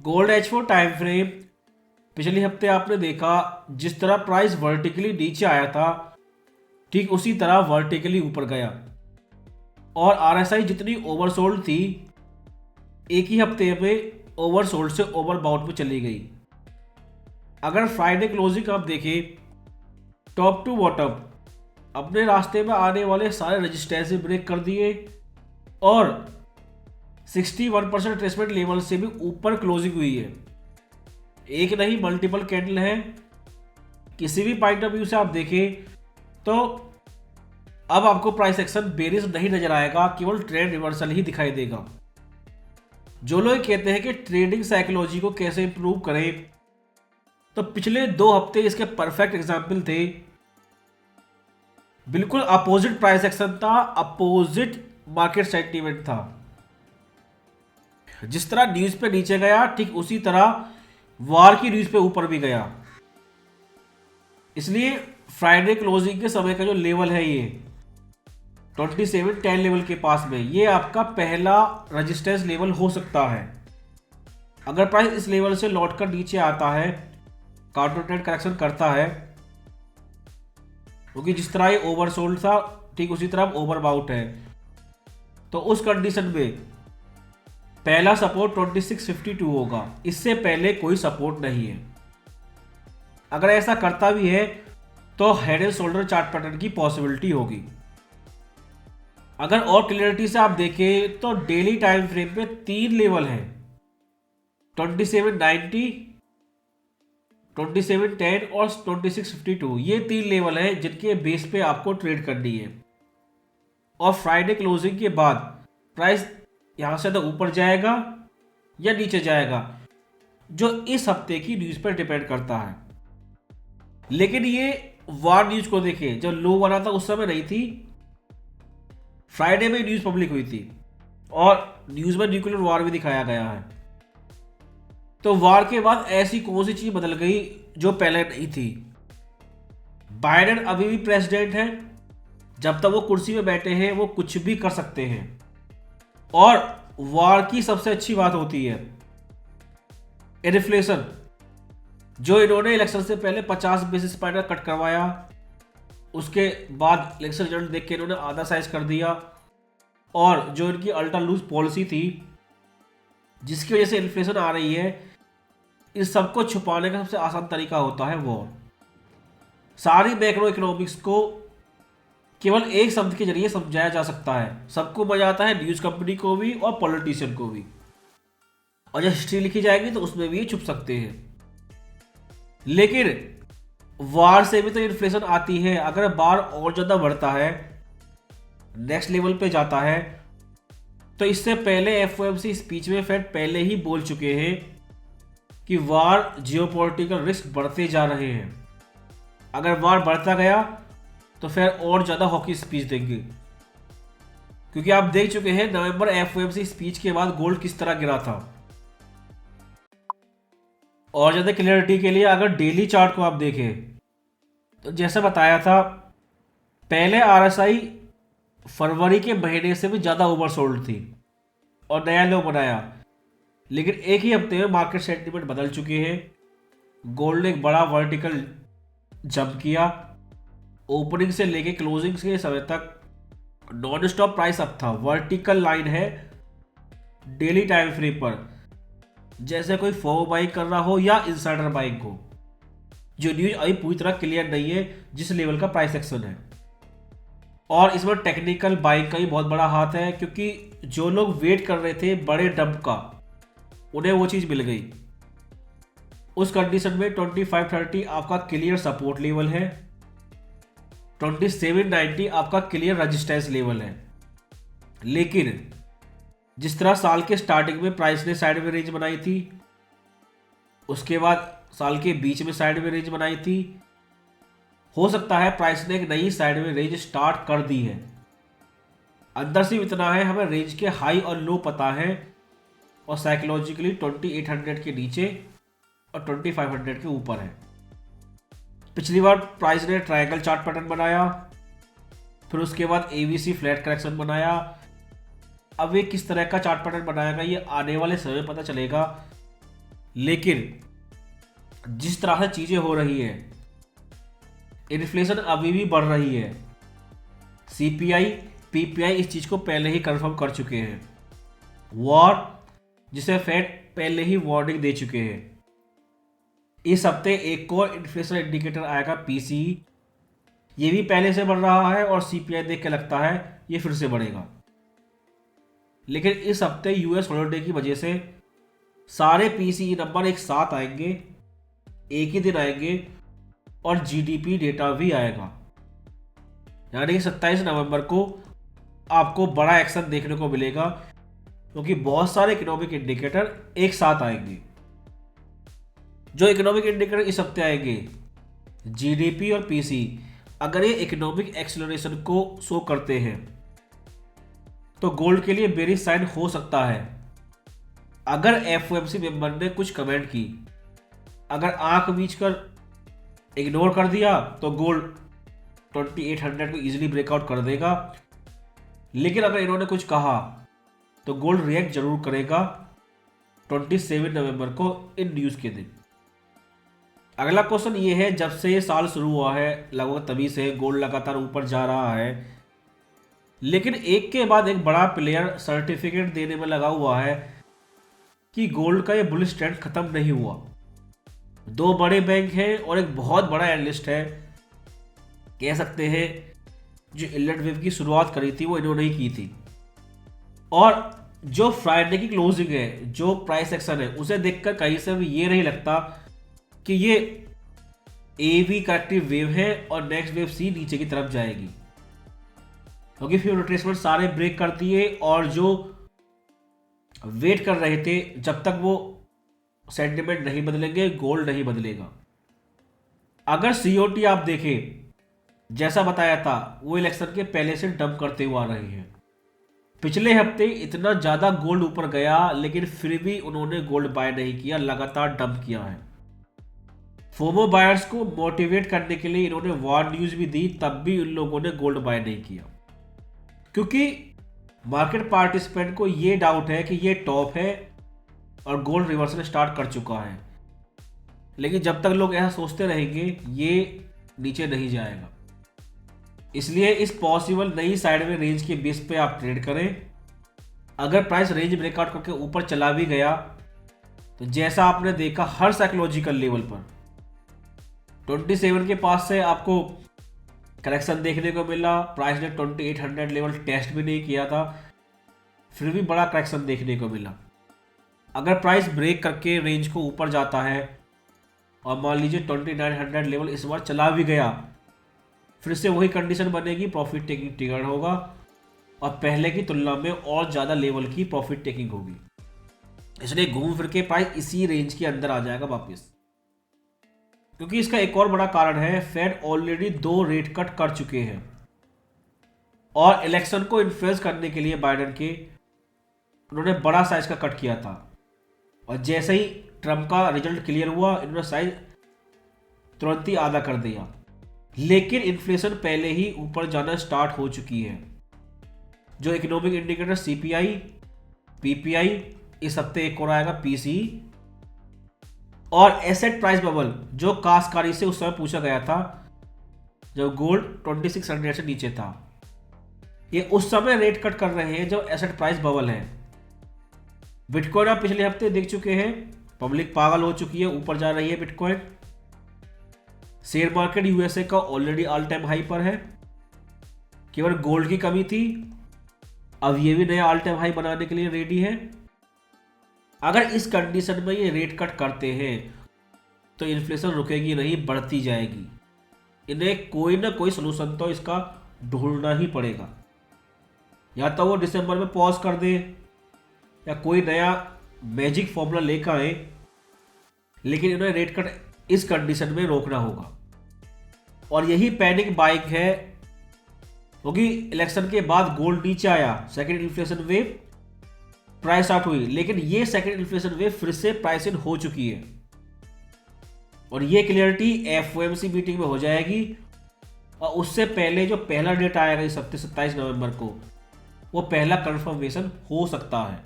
Gold H4 time frame पिछले हफ्ते आपने देखा, जिस तरह प्राइस वर्टिकली नीचे आया था ठीक उसी तरह वर्टिकली ऊपर गया और RSI जितनी ओवरसोल्ड थी एक ही हफ्ते में ओवरसोल्ड से ओवरबाउट में चली गई। अगर फ्राइडे क्लोजिंग आप देखें, टॉप टू बॉटम अपने रास्ते में आने वाले सारे रेजिस्टेंस ब्रेक कर दिए और 61% ट्रेसमेंट लेवल से भी ऊपर क्लोजिंग हुई है। एक नहीं मल्टीपल कैंडल है। किसी भी पॉइंट ऑफ व्यू से आप देखें तो अब आपको प्राइस एक्शन बेरिश नहीं नजर आएगा, केवल ट्रेंड रिवर्सल ही दिखाई देगा। जो लोग कहते हैं कि ट्रेडिंग साइकोलॉजी को कैसे इंप्रूव करें, तो पिछले 2 हफ्ते इसके परफेक्ट एग्जाम्पल थे। बिल्कुल अपोजिट प्राइस एक्शन था, अपोजिट मार्केट सेंटीमेंट था। जिस तरह न्यूज पे नीचे गया ठीक उसी तरह वार की न्यूज पे ऊपर भी गया। इसलिए फ्राइडे क्लोजिंग के समय का जो लेवल है ये 2710 लेवल के पास में, ये आपका पहला रेजिस्टेंस लेवल हो सकता है। अगर प्राइस इस लेवल से लौटकर नीचे आता है, काउंटर ट्रेंड करेक्शन करता है, क्योंकि जिस तरह ये ओवरसोल्ड था ठीक उसी तरह ओवरबाउट है, तो उस कंडीशन में पहला सपोर्ट 2652 होगा। इससे पहले कोई सपोर्ट नहीं है। अगर ऐसा करता भी है तो head and shoulder chart pattern की पॉसिबिलिटी होगी। अगर और क्लियरिटी से आप देखें तो डेली टाइम फ्रेम पे 3 लेवल हैं, 2790, 2710 और 2652। ये 3 लेवल हैं जिनके बेस पे आपको ट्रेड करनी है। और फ्राइडे क्लोजिंग के बाद प्राइस यहां से तो ऊपर जाएगा या नीचे जाएगा, जो इस हफ्ते की न्यूज पर डिपेंड करता है। लेकिन ये वार न्यूज को देखें, जब लो बना था उस समय नहीं थी, फ्राइडे में न्यूज पब्लिक हुई थी और न्यूज में न्यूक्लियर वार भी दिखाया गया है। तो वार के बाद ऐसी कौन सी चीज बदल गई जो पहले नहीं थी? बाइडेन अभी भी प्रेसिडेंट है, जब तक वो कुर्सी में बैठे हैं वो कुछ भी कर सकते हैं। और वार की सबसे अच्छी बात होती है इन्फ्लेशन, जो इन्होंने इलेक्शन से पहले 50 बेसिस पॉइंट कट करवाया, उसके बाद इलेक्शन रिजल्ट देख के इन्होंने आधा साइज कर दिया। और जो इनकी अल्ट्रा लूज पॉलिसी थी जिसकी वजह से इन्फ्लेशन आ रही है, इस सबको छुपाने का सबसे आसान तरीका होता है वॉर। सारी मैक्रो इकोनॉमिक्स को केवल एक शब्द के जरिए समझाया जा सकता है। सबको मजा आता है, न्यूज कंपनी को भी और पॉलिटिशियन को भी। और जब हिस्ट्री लिखी जाएगी तो उसमें भी ये छुप सकते हैं। लेकिन वार से भी तो इन्फ्लेशन आती है। अगर बार और ज्यादा बढ़ता है, नेक्स्ट लेवल पे जाता है, तो इससे पहले FOMC स्पीच में फेड पहले ही बोल चुके हैं कि वार जियोपॉलिटिकल रिस्क बढ़ते जा रहे हैं। अगर वार बढ़ता गया तो फिर और ज्यादा हॉकी स्पीच देंगे, क्योंकि आप देख चुके हैं नवंबर FOMC स्पीच के बाद गोल्ड किस तरह गिरा था। और ज्यादा क्लियरिटी के लिए अगर डेली चार्ट को आप देखें तो जैसे बताया था, पहले RSI फरवरी के महीने से भी ज्यादा ओवरसोल्ड थी और नया लो बनाया। लेकिन एक ही हफ्ते में मार्केट सेंटीमेंट बदल चुके हैं। गोल्ड ने एक बड़ा वर्टिकल जंप किया। ओपनिंग से लेके क्लोजिंग के समय तक नॉन स्टॉप प्राइस अप था। वर्टिकल लाइन है डेली टाइम फ्रेम पर, जैसे कोई फॉर बाइंग कर रहा हो या इनसाइडर बाइंग हो। जो न्यूज अभी पूरी तरह क्लियर नहीं है जिस लेवल का प्राइस एक्शन है। और इसमें टेक्निकल बाइंग का भी बहुत बड़ा हाथ है, क्योंकि जो लोग वेट कर रहे थे बड़े डंप का, उन्हें वो चीज मिल गई। उस कंडीशन में 2530 आपका क्लियर सपोर्ट लेवल है, 2790 आपका क्लियर रेजिस्टेंस लेवल है। लेकिन जिस तरह साल के स्टार्टिंग में प्राइस ने साइड में रेंज बनाई थी, उसके बाद साल के बीच में साइड में रेंज बनाई थी, हो सकता है प्राइस ने एक नई साइड में रेंज स्टार्ट कर दी है। अंदर से इतना है, हमें रेंज के हाई और लो पता है, और साइकोलॉजिकली 2800 के नीचे और 2500 के ऊपर है। पिछली बार प्राइस ने ट्रायंगल चार्ट पैटर्न बनाया, फिर उसके बाद ABC फ्लैट करेक्शन बनाया। अब ये किस तरह का चार्ट पैटर्न बनाएगा ये आने वाले समय में पता चलेगा। लेकिन जिस तरह से चीजें हो रही है, इन्फ्लेशन अभी भी बढ़ रही है। सीपीआई, पीपीआई इस चीज को पहले ही कंफर्म कर चुके हैं। वॉर, जिसे फेड पहले ही वार्निंग दे चुके हैं। इस हफ्ते एक और इन्फ्लेशन इंडिकेटर आएगा, पीसीई। ये भी पहले से बढ़ रहा है और सीपीआई देख के लगता है ये फिर से बढ़ेगा। लेकिन इस हफ्ते यूएस हॉलिडे की वजह से सारे पीसीई नंबर एक साथ आएंगे, एक ही दिन आएंगे, और जीडीपी डेटा भी आएगा। यानी कि 27 नवंबर को आपको बड़ा एक्शन देखने को मिलेगा, क्योंकि बहुत सारे इकोनॉमिक इंडिकेटर एक साथ आएंगे। जो इकोनॉमिक इंडिकेटर इस हफ्ते आएंगे, जीडीपी और पीसीई, अगर ये इकोनॉमिक एक्सेलरेशन को शो करते हैं तो गोल्ड के लिए बेरिश साइन हो सकता है। अगर एफओएमसी मेंबर ने कुछ कमेंट की, अगर आंख बीच कर इग्नोर कर दिया, तो गोल्ड 2800 को इजीली ब्रेकआउट कर देगा। लेकिन अगर इन्होंने कुछ कहा तो गोल्ड रिएक्ट जरूर करेगा 27 नवंबर को इन न्यूज के दिन। अगला क्वेश्चन ये है, जब से ये साल शुरू हुआ है लगभग तभी से गोल्ड लगातार ऊपर जा रहा है, लेकिन एक के बाद एक बड़ा प्लेयर सर्टिफिकेट देने में लगा हुआ है कि गोल्ड का ये बुलिश ट्रेंड खत्म नहीं हुआ। दो बड़े बैंक हैं और एक बहुत बड़ा एनालिस्ट है, कह सकते हैं जो इलेट वेव की शुरुआत करी थी वो इन्होंने ही की थी। और जो फ्राइडे की क्लोजिंग है, जो प्राइस एक्शन है, उसे देखकर कहीं से भी ये नहीं लगता कि ये ए बी करेक्टिव वेव है और नेक्स्ट वेव सी नीचे की तरफ जाएगी, क्योंकि फिर रिट्रेसमेंट सारे ब्रेक करती है और जो वेट कर रहे थे जब तक वो सेंटिमेंट नहीं बदलेंगे, गोल्ड नहीं बदलेगा। अगर सीओटी आप देखें, जैसा बताया था, वो इलेक्शन के पहले से डंप करते हुए आ रहे हैं। पिछले हफ्ते इतना ज्यादा गोल्ड ऊपर गया, लेकिन फिर भी उन्होंने गोल्ड बाय नहीं किया, लगातार डंप किया है। फोमो बायर्स को मोटिवेट करने के लिए इन्होंने वॉर न्यूज भी दी, तब भी उन लोगों ने गोल्ड बाय नहीं किया, क्योंकि मार्केट पार्टिसिपेंट को ये डाउट है कि ये टॉप है और गोल्ड रिवर्सल स्टार्ट कर चुका है। लेकिन जब तक लोग ऐसा सोचते रहेंगे, ये नीचे नहीं जाएगा। इसलिए इस पॉसिबल नई साइड में रेंज के बेस पे आप ट्रेड करें। अगर प्राइस रेंज ब्रेकआउट करके ऊपर चला भी गया, तो जैसा आपने देखा हर साइकोलॉजिकल लेवल पर 27 के पास से आपको करेक्शन देखने को मिला। प्राइस ने 2800 लेवल टेस्ट भी नहीं किया था, फिर भी बड़ा करेक्शन देखने को मिला। अगर प्राइस ब्रेक करके रेंज को ऊपर जाता है और मान लीजिए 2900 लेवल इस बार चला भी गया, फिर से वही कंडीशन बनेगी, प्रॉफिट टेकिंग ट्रिगर होगा और पहले की तुलना में और ज़्यादा लेवल की प्रॉफिट टेकिंग होगी। इसलिए घूम फिर के प्राइस इसी रेंज के अंदर आ जाएगा वापस। क्योंकि इसका एक और बड़ा कारण है, फेड ऑलरेडी 2 रेट कट कर चुके हैं और इलेक्शन को इन्फ्लुएंस करने के लिए बाइडेन के उन्होंने बड़ा साइज का कट किया था। और जैसे ही ट्रम्प का रिजल्ट क्लियर हुआ, इन्होंने साइज तुरंत ही आधा कर दिया। लेकिन इन्फ्लेशन पहले ही ऊपर जाना स्टार्ट हो चुकी है। जो इकोनॉमिक इंडिकेटर सीपीआई, पीपीआई, इस हफ्ते एक और आएगा पीसीई, और एसेट प्राइस बबल जो काशकारी से उस समय पूछा गया था जब गोल्ड 2600 से नीचे था, ये उस समय रेट कट कर रहे हैं जब एसेट प्राइस बबल है। बिटकॉइन आप पिछले हफ्ते देख चुके हैं, पब्लिक पागल हो चुकी है, ऊपर जा रही है बिटकॉइन। शेयर मार्केट यूएसए का ऑलरेडी ऑल टाइम हाई पर है, केवल गोल्ड की कमी थी, अब ये भी नया ऑल टाइम हाई बनाने के लिए रेडी है। अगर इस कंडीशन में ये रेट कट करते हैं तो इन्फ्लेशन रुकेगी नहीं, बढ़ती जाएगी। इन्हें कोई ना कोई सलूशन तो इसका ढूंढना ही पड़ेगा। या तो वो दिसंबर में पॉज कर दे या कोई नया मैजिक फॉर्मूला लेकर आए, लेकिन इन्हें रेट कट इस कंडीशन में रोकना होगा। और यही पैनिक बाइंग है, क्योंकि इलेक्शन के बाद गोल्ड नीचे आया, second inflation wave, price out हुई, लेकिन ये सेकेंड इन्फ्लेशन वेव फिर से प्राइस इन हो चुकी है। और ये क्लियरिटी एफओएमसी मीटिंग में हो जाएगी और उससे पहले जो पहला डेट आएगा इस हफ्ते 27 नवंबर को, वो पहला कंफर्मेशन हो सकता है।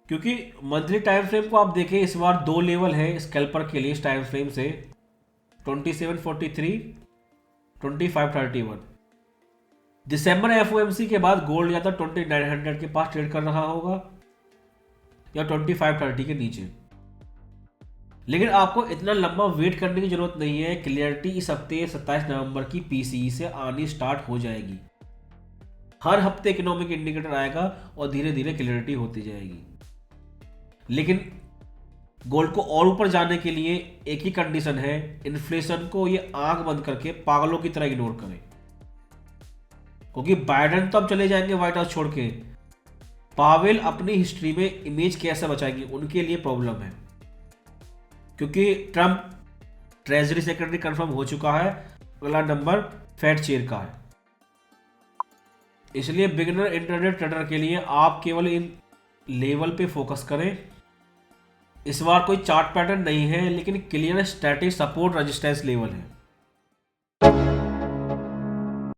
क्योंकि मंथली टाइम फ्रेम को आप देखें, इस बार 2 लेवल है स्कैल्पर के लिए इस टाइम फ्रेम से, 2743, 2531। दिसंबर एफओएमसी के बाद गोल्ड या तो 2900 के पास ट्रेड कर रहा होगा या 2530 के नीचे। लेकिन आपको इतना लंबा वेट करने की जरूरत नहीं है। क्लियरिटी इस हफ्ते 27 नवंबर की पीसीई से आनी स्टार्ट हो जाएगी। हर हफ्ते इकोनॉमिक इंडिकेटर आएगा और धीरे धीरे क्लियरिटी होती जाएगी। लेकिन गोल्ड को और ऊपर जाने के लिए एक ही कंडीशन है, इन्फ्लेशन को ये आंख बंद करके पागलों की तरह इग्नोर करें। क्योंकि बाइडेन तो अब चले जाएंगे व्हाइट हाउस छोड़ के, पावेल अपनी हिस्ट्री में इमेज कैसे बचाएंगे उनके लिए प्रॉब्लम है। क्योंकि ट्रंप ट्रेजरी सेक्रेटरी कंफर्म हो चुका है, अगला नंबर फेड चेयर का है। इसलिए बिगिनर इंटरडे ट्रेडर के लिए आप केवल इन लेवल पे फोकस करें। इस बार कोई चार्ट पैटर्न नहीं है, लेकिन clear static support resistance level है।